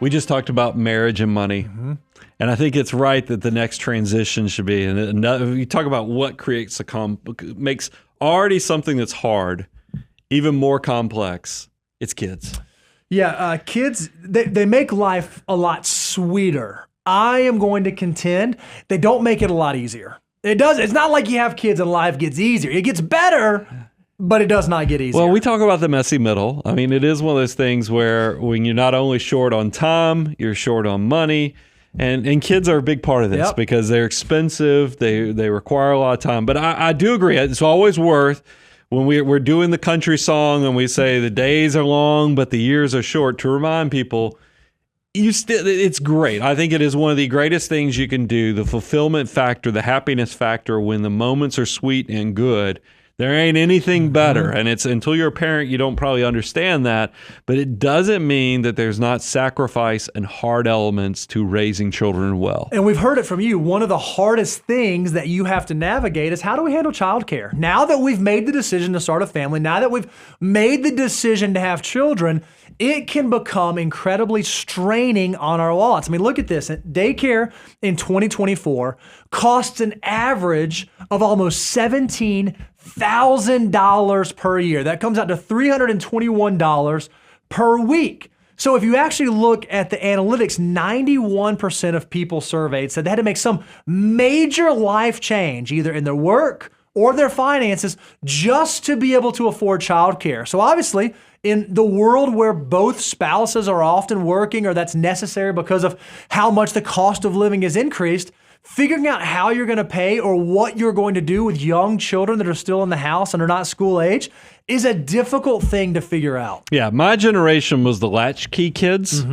We just talked about marriage and money. And I think it's right that the next transition should be, and you talk about what creates makes already something that's hard even more complex. It's kids. Yeah, kids, they make life a lot sweeter. I am going to contend they don't make it a lot easier. It's not like you have kids and life gets easier. It gets better, but it does not get easier. Well, we talk about the messy middle. I mean, it is one of those things where when you're not only short on time, you're short on money. And kids are a big part of this because they're expensive. They require a lot of time. But I do agree. It's always worth, when we're doing the country song and we say the days are long, but the years are short, to remind people, it's great. I think it is one of the greatest things you can do, the fulfillment factor, the happiness factor, when the moments are sweet and good. There ain't anything better. And it's until you're a parent, you don't probably understand that. But it doesn't mean that there's not sacrifice and hard elements to raising children well. And we've heard it from you. One of the hardest things that you have to navigate is, how do we handle childcare? Now that we've made the decision to start a family, now that we've made the decision to have children, it can become incredibly straining on our wallets. I mean, look at this. Daycare in 2024 costs an average of almost $17,000 per year. That comes out to $321 per week. So if you actually look at the analytics, 91% of people surveyed said they had to make some major life change, either in their work or their finances, just to be able to afford childcare. So obviously, in the world where both spouses are often working, or that's necessary because of how much the cost of living has increased, figuring out how you're going to pay or what you're going to do with young children that are still in the house and are not school age is a difficult thing to figure out. Yeah, my generation was the latchkey kids.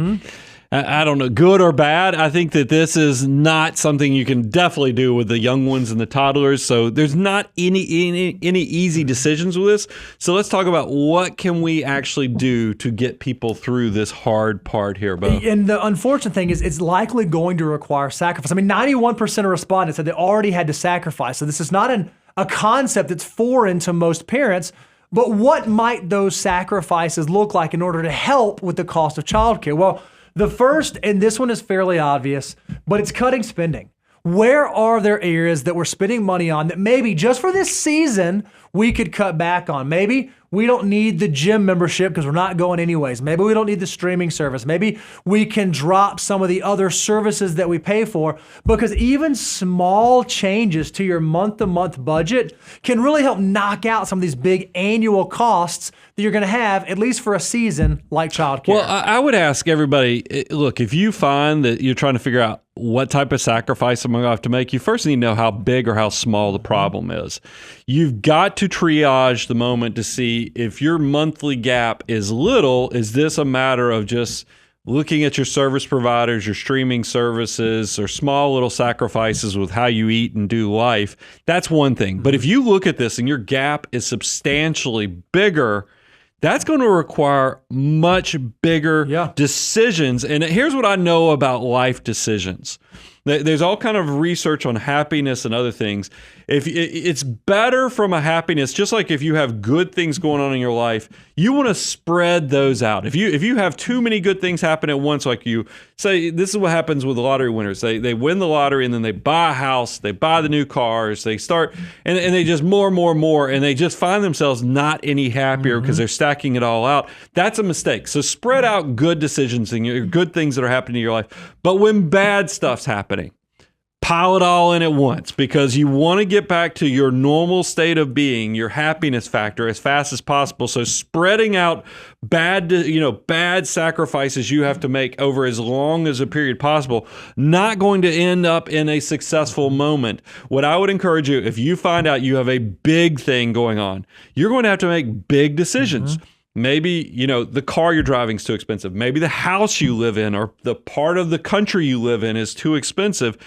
I don't know, good or bad. I think that this is not something you can definitely do with the young ones and the toddlers. So there's not any easy decisions with this. So let's talk about what can we actually do to get people through this hard part here, Bo. And the unfortunate thing is, it's likely going to require sacrifice. I mean, 91% of respondents said they already had to sacrifice. So this is not a concept that's foreign to most parents. But what might those sacrifices look like in order to help with the cost of childcare? Well, the first, and this one is fairly obvious, but it's cutting spending. Where are there areas that we're spending money on that maybe just for this season we could cut back on? Maybe we don't need the gym membership because we're not going anyways. Maybe we don't need the streaming service. Maybe we can drop some of the other services that we pay for, because even small changes to your month-to-month budget can really help knock out some of these big annual costs that you're going to have, at least for a season like childcare. Well, I would ask everybody, look, if you find that you're trying to figure out what type of sacrifice am I going to have to make, you first need to know how big or how small the problem is. You've got to triage the moment to see if your monthly gap is little. Is this a matter of just looking at your service providers, your streaming services, or small little sacrifices with how you eat and do life? That's one thing. But if you look at this and your gap is substantially bigger, that's going to require much bigger decisions. And here's what I know about life decisions. There's all kind of research on happiness and other things. If it's better from a happiness, just like if you have good things going on in your life, you want to spread those out. If you have too many good things happen at once, like you say, this is what happens with lottery winners. They win the lottery and then they buy a house, they buy the new cars, they start and they just more, and they just find themselves not any happier because they're stacking it all out. That's a mistake. So spread out good decisions and good things that are happening in your life. But when bad stuff's happening, pile it all in at once, because you want to get back to your normal state of being, your happiness factor, as fast as possible. So spreading out bad sacrifices you have to make over as long as a period possible, not going to end up in a successful moment. What I would encourage you, if you find out you have a big thing going on, you're going to have to make big decisions. Maybe, the car you're driving is too expensive. Maybe the house you live in or the part of the country you live in is too expensive.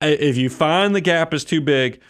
If you find the gap is too big,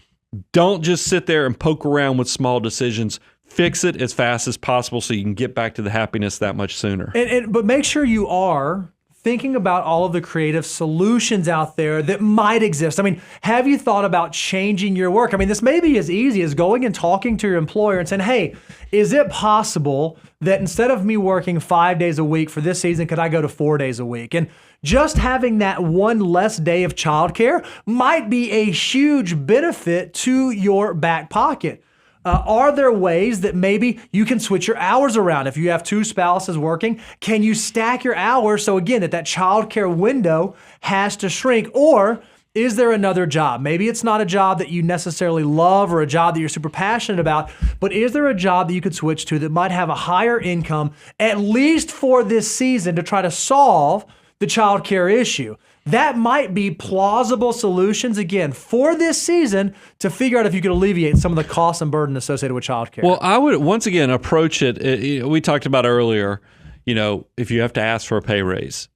don't just sit there and poke around with small decisions. Fix it as fast as possible so you can get back to the happiness that much sooner. But make sure you are thinking about all of the creative solutions out there that might exist. I mean, have you thought about changing your work? I mean, this may be as easy as going and talking to your employer and saying, hey, is it possible that instead of me working 5 days a week for this season, could I go to 4 days a week? And just having that one less day of childcare might be a huge benefit to your back pocket. Are there ways that maybe you can switch your hours around? If you have two spouses working, can you stack your hours so again that childcare window has to shrink? Or is there another job? Maybe it's not a job that you necessarily love or a job that you're super passionate about, but is there a job that you could switch to that might have a higher income, at least for this season, to try to solve the childcare issue? That might be plausible solutions, again, for this season to figure out if you could alleviate some of the costs and burden associated with childcare. Well, I would, once again, approach it. We talked about earlier, if you have to ask for a pay raise,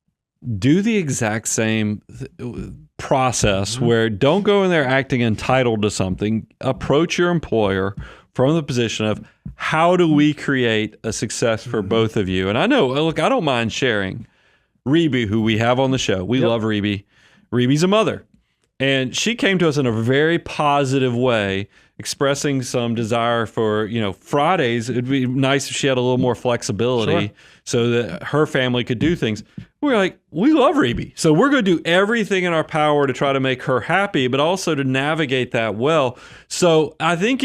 do the exact same process where don't go in there acting entitled to something. Approach your employer from the position of how do we create a success for both of you? And I know, look, I don't mind sharing. Rebe, who we have on the show, we love Rebe. Rebe's a mother. And she came to us in a very positive way, expressing some desire for, Fridays. It'd be nice if she had a little more flexibility so that her family could do things. We're like, we love Rebe. So we're going to do everything in our power to try to make her happy, but also to navigate that well. So I think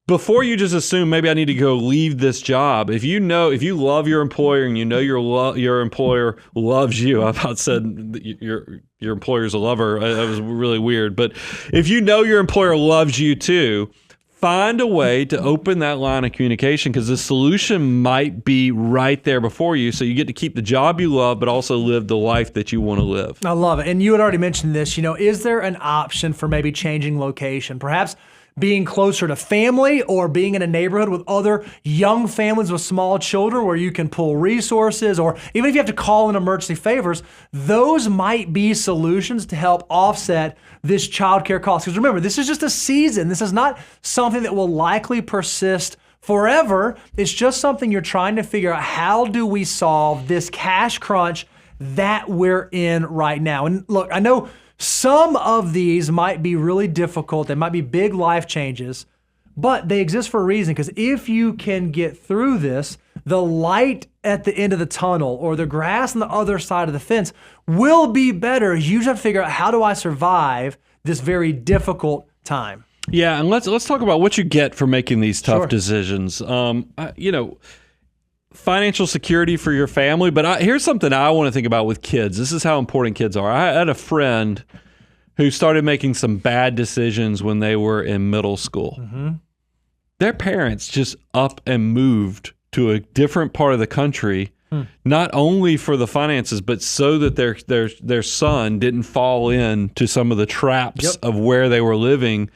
before you just assume maybe I need to go leave this job, if you love your employer and your employer loves you, I about said your employer's a lover. That was really weird. But if you know your employer loves you too, find a way to open that line of communication because the solution might be right there before you. So you get to keep the job you love, but also live the life that you want to live. I love it. And you had already mentioned this, is there an option for maybe changing location? Perhaps being closer to family or being in a neighborhood with other young families with small children where you can pull resources, or even if you have to call in emergency favors, those might be solutions to help offset this childcare cost. Because remember, this is just a season. This is not something that will likely persist forever. It's just something you're trying to figure out, how do we solve this cash crunch that we're in right now? And look, I know some of these might be really difficult. They might be big life changes, but they exist for a reason, because if you can get through this, the light at the end of the tunnel or the grass on the other side of the fence will be better. You just have to figure out, how do I survive this very difficult time? Yeah, and let's talk about what you get for making these tough decisions. Financial security for your family, but here's something I want to think about with kids. This is how important kids are. I had a friend who started making some bad decisions when they were in middle school. Mm-hmm. Their parents just up and moved to a different part of the country, not only for the finances, but so that their son didn't fall into some of the traps of where they were living.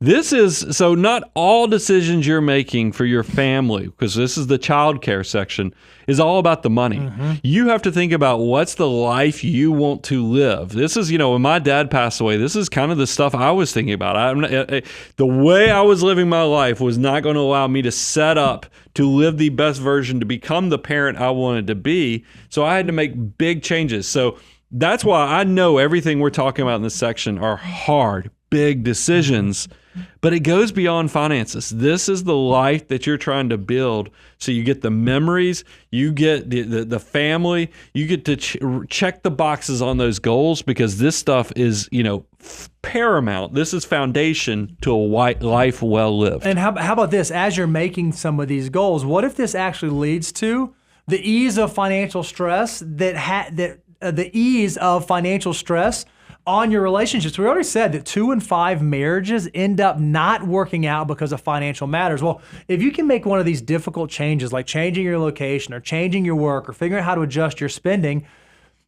So not all decisions you're making for your family, because this is the childcare section, is all about the money. Mm-hmm. You have to think about what's the life you want to live. This is, when my dad passed away, this is kind of the stuff I was thinking about. The way I was living my life was not going to allow me to set up to live the best version, to become the parent I wanted to be. So I had to make big changes. So that's why I know everything we're talking about in this section are hard, big decisions, but it goes beyond finances. This is the life that you're trying to build. So you get the memories, you get the family, you get to check the boxes on those goals, because this stuff is, paramount. This is foundation to a life well lived. And how about this? As you're making some of these goals, what if this actually leads to the ease of financial stress the ease of financial stress on your relationships? We already said that 2 in 5 marriages end up not working out because of financial matters. Well, if you can make one of these difficult changes, like changing your location or changing your work or figuring out how to adjust your spending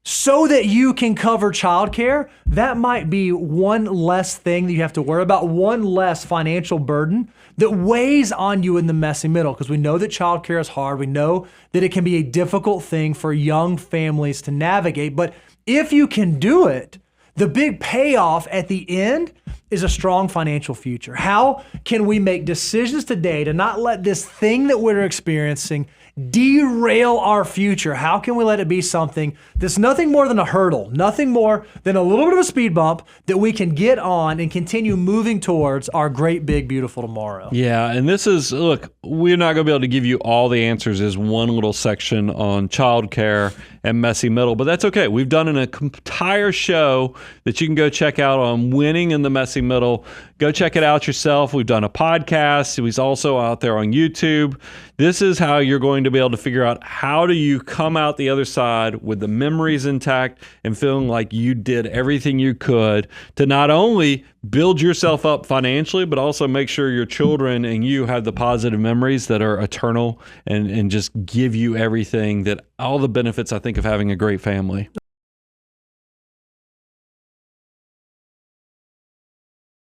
so that you can cover childcare, that might be one less thing that you have to worry about, one less financial burden that weighs on you in the messy middle. Because we know that childcare is hard. We know that it can be a difficult thing for young families to navigate. But if you can do it, the big payoff at the end is a strong financial future? How can we make decisions today to not let this thing that we're experiencing derail our future? How can we let it be something that's nothing more than a hurdle, nothing more than a little bit of a speed bump that we can get on and continue moving towards our great, big, beautiful tomorrow? Yeah, and this is, look, we're not going to be able to give you all the answers as one little section on childcare and messy middle, but that's okay. We've done an entire show that you can go check out on winning in the messy middle. Go check it out yourself. We've done a podcast. He's also out there on YouTube. This is how you're going to be able to figure out how do you come out the other side with the memories intact and feeling like you did everything you could to not only build yourself up financially, but also make sure your children and you have the positive memories that are eternal and just give you everything, that all the benefits, I think, of having a great family.